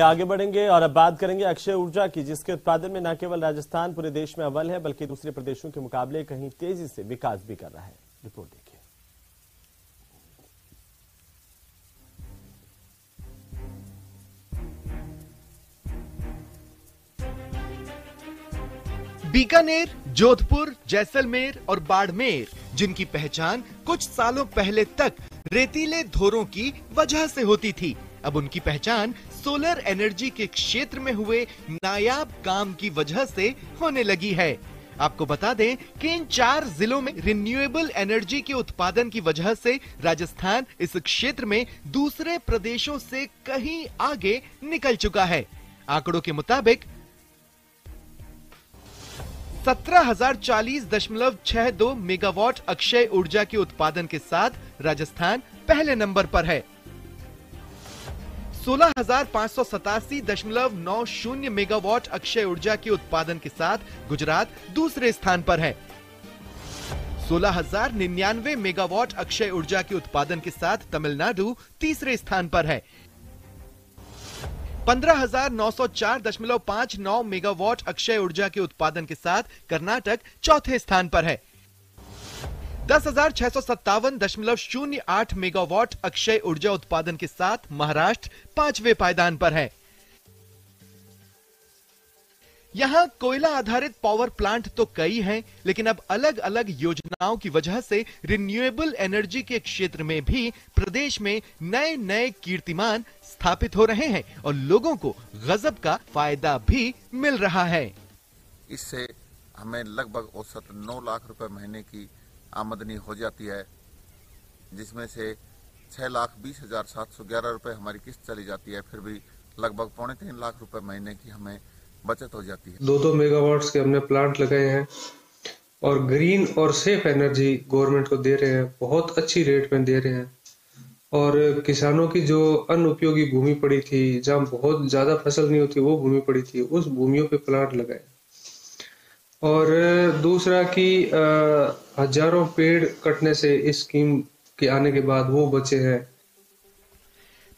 आगे बढ़ेंगे और अब बात करेंगे अक्षय ऊर्जा की, जिसके उत्पादन में न केवल राजस्थान पूरे देश में अव्वल है बल्कि दूसरे प्रदेशों के मुकाबले कहीं तेजी से विकास भी कर रहा है। रिपोर्ट देखिए। बीकानेर, जोधपुर, जैसलमेर और बाड़मेर, जिनकी पहचान कुछ सालों पहले तक रेतीले धोरों की वजह से होती थी, अब उनकी पहचान सोलर एनर्जी के क्षेत्र में हुए नायाब काम की वजह से होने लगी है। आपको बता दें कि इन 4 जिलों में रिन्यूएबल एनर्जी के उत्पादन की वजह से राजस्थान इस क्षेत्र में दूसरे प्रदेशों से कहीं आगे निकल चुका है। आंकड़ों के मुताबिक 17,040.62 मेगावाट अक्षय ऊर्जा के उत्पादन के साथ राजस्थान पहले नंबर पर है। 16,587.90 मेगावाट अक्षय ऊर्जा के उत्पादन के साथ गुजरात दूसरे स्थान पर है। 16,099 मेगावाट अक्षय ऊर्जा के उत्पादन के साथ तमिलनाडु तीसरे स्थान पर है। 15,904.59 मेगावाट अक्षय ऊर्जा के उत्पादन के साथ कर्नाटक चौथे स्थान पर है। 10,657.08 मेगावाट अक्षय ऊर्जा उत्पादन के साथ महाराष्ट्र 5वें पायदान पर है। यहां कोयला आधारित पावर प्लांट तो कई हैं, लेकिन अब अलग अलग योजनाओं की वजह से रिन्यूएबल एनर्जी के क्षेत्र में भी प्रदेश में नए नए कीर्तिमान स्थापित हो रहे हैं और लोगों को गजब का फायदा भी मिल रहा है। इससे हमें लगभग औसत 9 लाख रुपए महीने की आमदनी हो जाती है, जिसमें से 6,20,711 रुपए हमारी किस्त चली जाती है। फिर भी लगभग 2.25 लाख रुपए महीने की हमें बचत हो जाती है। 2 मेगावाट्स के हमने प्लांट लगाए हैं और ग्रीन और सेफ एनर्जी गवर्नमेंट को दे रहे हैं, बहुत अच्छी रेट में दे रहे हैं। और किसानों की जो अनुपयोगी भूमि पड़ी थी, जहाँ बहुत ज्यादा फसल नहीं होती वो भूमि पड़ी थी, उस भूमियों पे प्लांट लगाए। और दूसरा कि हजारों पेड़ कटने से इस स्कीम के आने के बाद वो बचे हैं।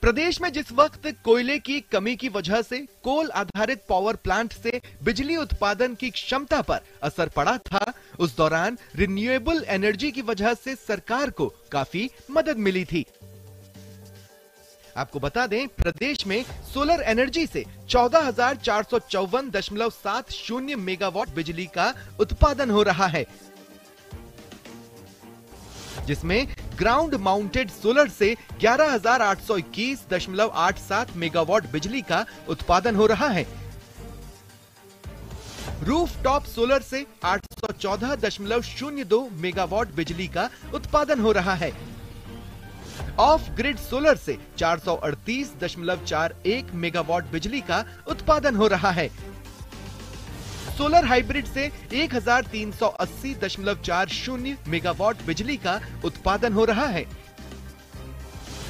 प्रदेश में जिस वक्त कोयले की कमी की वजह से कोल आधारित पावर प्लांट से बिजली उत्पादन की क्षमता पर असर पड़ा था, उस दौरान रिन्यूएबल एनर्जी की वजह से सरकार को काफी मदद मिली थी। आपको बता दें, प्रदेश में सोलर एनर्जी से 14,454.70 मेगावाट बिजली का उत्पादन हो रहा है, जिसमें ग्राउंड माउंटेड सोलर से 11,821.87 मेगावाट बिजली का उत्पादन हो रहा है। रूफ टॉप सोलर से 814.02 मेगावाट बिजली का उत्पादन हो रहा है। ऑफ ग्रिड सोलर से 438.41 मेगावाट बिजली का उत्पादन हो रहा है। सोलर हाइब्रिड से 1,380.40 मेगावाट बिजली का उत्पादन हो रहा है।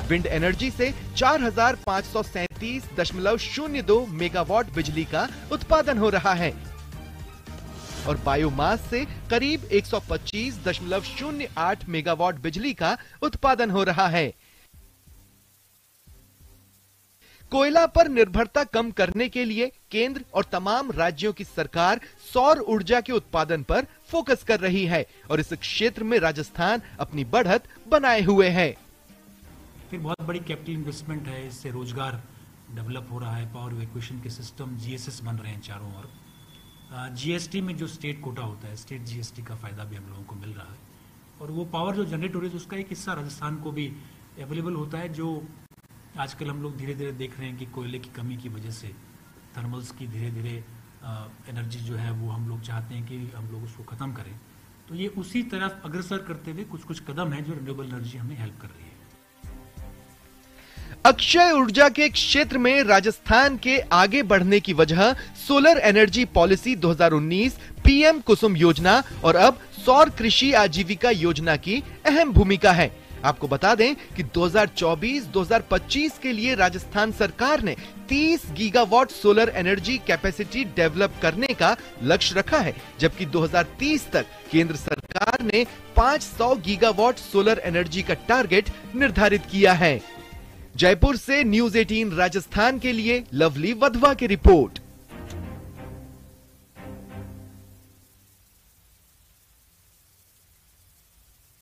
विंड एनर्जी से 4,537.02 मेगावाट बिजली का उत्पादन हो रहा है और बायोमास से करीब 125.08 मेगावाट बिजली का उत्पादन हो रहा है। कोयला पर निर्भरता कम करने के लिए केंद्र और तमाम राज्यों की सरकार सौर ऊर्जा के उत्पादन पर फोकस कर रही है और इस क्षेत्र में राजस्थान अपनी बढ़त बनाए हुए है। फिर बहुत बड़ी कैपिटल इन्वेस्टमेंट है, इससे रोजगार डेवलप हो रहा है। पावर इवैक्यूएशन के सिस्टम जीएसएस बन रहे हैं चारों ओर। जीएसटी में जो स्टेट कोटा होता है, स्टेट जीएसटी का फायदा भी हम लोगों को मिल रहा है और वो पावर जो जनरेट हो रही है उसका एक हिस्सा राजस्थान को भी अवेलेबल होता है। जो आजकल हम लोग धीरे धीरे देख रहे हैं कि कोयले की कमी की वजह से थर्मल्स की धीरे धीरे एनर्जी जो है वो हम लोग चाहते हैं कि हम लोग उसको खत्म करें। तो ये उसी तरफ अग्रसर करते हुए कुछ कुछ कदम है जो रिन्यूएबल एनर्जी हमें हेल्प कर रही है। अक्षय ऊर्जा के क्षेत्र में राजस्थान के आगे बढ़ने की वजह सोलर एनर्जी पॉलिसी 2019, पीएम कुसुम योजना और अब सौर कृषि आजीविका योजना की अहम भूमिका है। आपको बता दें कि 2024-2025 के लिए राजस्थान सरकार ने 30 gigawatt solar energy capacity develop करने का लक्ष्य रखा है, जबकि 2030 तक केंद्र सरकार ने 500 गीगावाट सोलर एनर्जी का टारगेट निर्धारित किया है। जयपुर से न्यूज़ 18 राजस्थान के लिए लवली वधवा की रिपोर्ट।